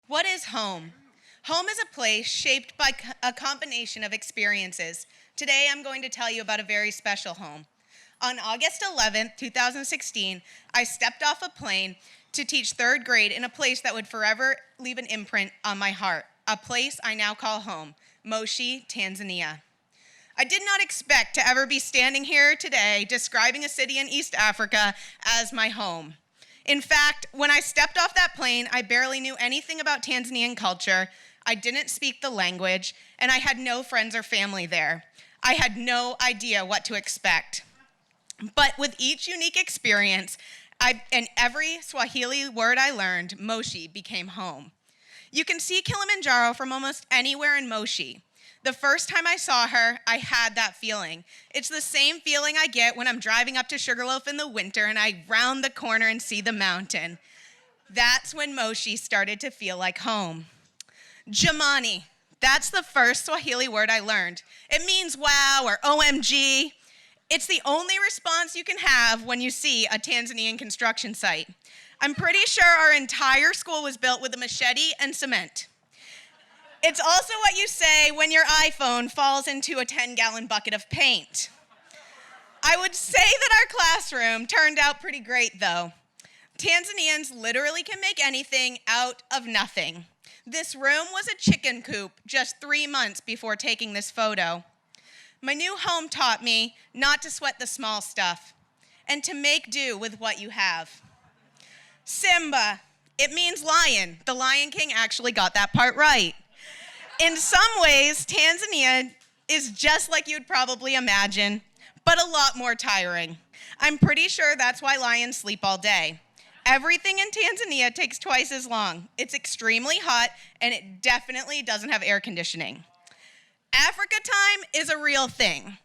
What is home? Home is a place shaped by a combination of experiences. Today I'm going to tell you about a very special home. On August 11th, 2016, I stepped off a plane to teach third grade in a place that would forever leave an imprint on my heart, a place I now call home, Moshi, Tanzania. I did not expect to ever be standing here today describing a city in East Africa as my home. In fact, when I stepped off that plane, I barely knew anything about Tanzanian culture. I didn't speak the language, and I had no friends or family there. I had no idea what to expect. But with each unique experience, and every Swahili word I learned, Moshi became home. You can see Kilimanjaro from almost anywhere in Moshi. The first time I saw her, I had that feeling. It's the same feeling I get when I'm driving up to Sugarloaf in the winter and I round the corner and see the mountain. That's when Moshi started to feel like home. Jamani, that's the first Swahili word I learned. It means wow or OMG. It's the only response you can have when you see a Tanzanian construction site. I'm pretty sure our entire school was built with a machete and cement. It's also what you say when your iPhone falls into a 10-gallon bucket of paint. I would say that our classroom turned out pretty great, though. Tanzanians literally can make anything out of nothing. This room was a chicken coop just 3 months before taking this photo. My new home taught me not to sweat the small stuff and to make do with what you have. Simba, it means lion. The Lion King actually got that part right. In some ways, Tanzania is just like you'd probably imagine, but a lot more tiring. I'm pretty sure that's why lions sleep all day. Everything in Tanzania takes twice as long. It's extremely hot, and it definitely doesn't have air conditioning. Africa time is a real thing.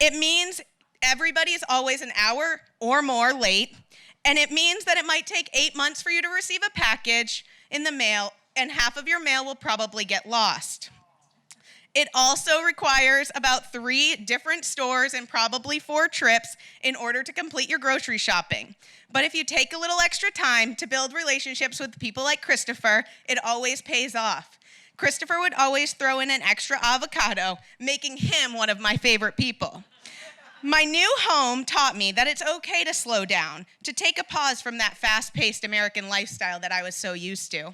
It means everybody is always an hour or more late, and it means that it might take 8 months for you to receive a package in the mail, and half of your mail will probably get lost. It also requires about 3 different stores and probably 4 trips in order to complete your grocery shopping. But if you take a little extra time to build relationships with people like Christopher, it always pays off. Christopher would always throw in an extra avocado, making him one of my favorite people. My new home taught me that it's okay to slow down, to take a pause from that fast-paced American lifestyle that I was so used to.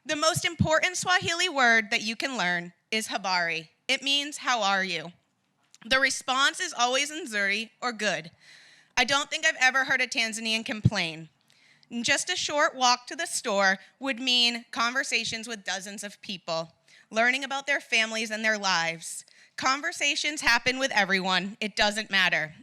The most important Swahili word that you can learn is habari. It means, how are you? The response is always nzuri, or good. I don't think I've ever heard a Tanzanian complain. Just a short walk to the store would mean conversations with dozens of people, learning about their families and their lives. Conversations happen with everyone. It doesn't matter.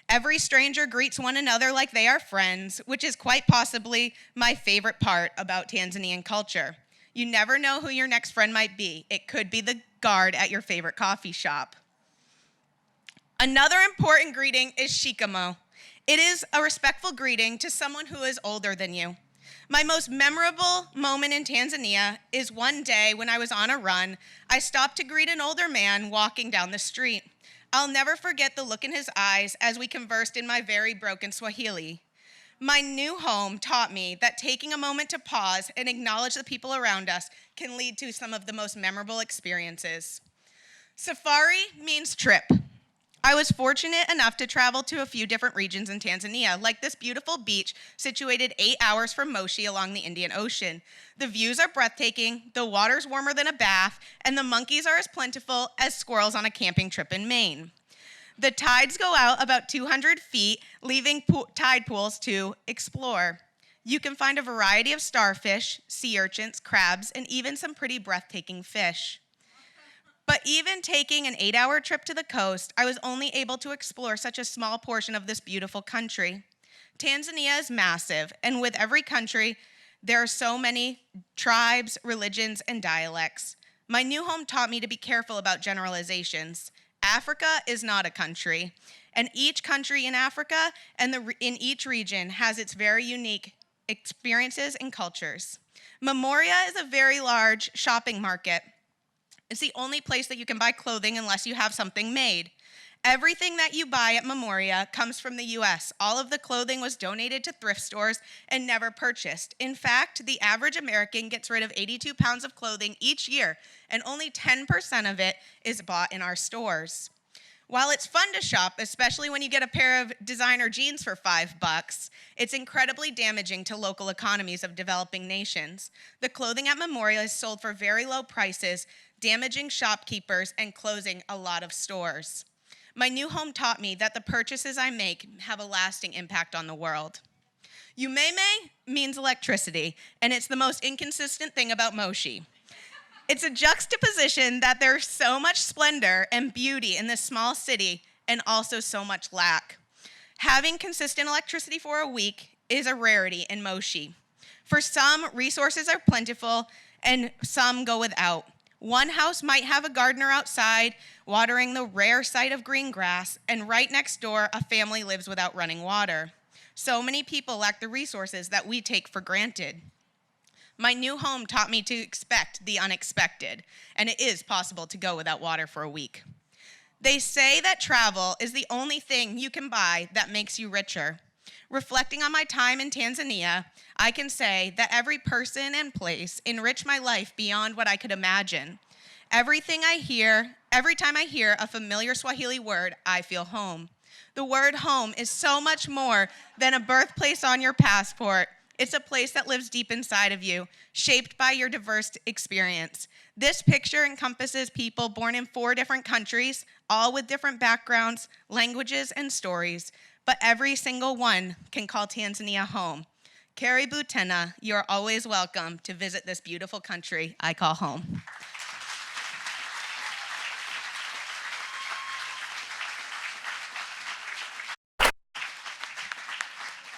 Every stranger greets one another like they are friends, which is quite possibly my favorite part about Tanzanian culture. You never know who your next friend might be. It could be the guard at your favorite coffee shop. Another important greeting is shikamo. It is a respectful greeting to someone who is older than you. My most memorable moment in Tanzania is one day when I was on a run. I stopped to greet an older man walking down the street. I'll never forget the look in his eyes as we conversed in my very broken Swahili. My new home taught me that taking a moment to pause and acknowledge the people around us can lead to some of the most memorable experiences. Safari means trip. I was fortunate enough to travel to a few different regions in Tanzania, like this beautiful beach situated 8 hours from Moshi along the Indian Ocean. The views are breathtaking, the water's warmer than a bath, and the monkeys are as plentiful as squirrels on a camping trip in Maine. The tides go out about 200 feet, leaving tide pools to explore. You can find a variety of starfish, sea urchins, crabs, and even some pretty breathtaking fish. But even taking an 8-hour trip to the coast, I was only able to explore such a small portion of this beautiful country. Tanzania is massive, and with every country, there are so many tribes, religions, and dialects. My new home taught me to be careful about generalizations. Africa is not a country, and each country in Africa and in each region has its very unique experiences and cultures. Memoria is a very large shopping market. It's the only place that you can buy clothing unless you have something made. Everything that you buy at Memoria comes from the US. All of the clothing was donated to thrift stores and never purchased. In fact, the average American gets rid of 82 pounds of clothing each year, and only 10% of it is bought in our stores. While it's fun to shop, especially when you get a pair of designer jeans for $5, it's incredibly damaging to local economies of developing nations. The clothing at Memoria is sold for very low prices, damaging shopkeepers and closing a lot of stores. My new home taught me that the purchases I make have a lasting impact on the world. Umeme means electricity, and it's the most inconsistent thing about Moshi. It's a juxtaposition that there's so much splendor and beauty in this small city and also so much lack. Having consistent electricity for a week is a rarity in Moshi. For some, resources are plentiful and some go without. One house might have a gardener outside watering the rare sight of green grass, and right next door, a family lives without running water. So many people lack the resources that we take for granted. My new home taught me to expect the unexpected, and it is possible to go without water for a week. They say that travel is the only thing you can buy that makes you richer. Reflecting on my time in Tanzania, I can say that every person and place enriched my life beyond what I could imagine. Every time I hear a familiar Swahili word, I feel home. The word home is so much more than a birthplace on your passport. It's a place that lives deep inside of you, shaped by your diverse experience. This picture encompasses people born in 4 different countries, all with different backgrounds, languages, and stories, but every single one can call Tanzania home. Karibu tena, you're always welcome to visit this beautiful country I call home.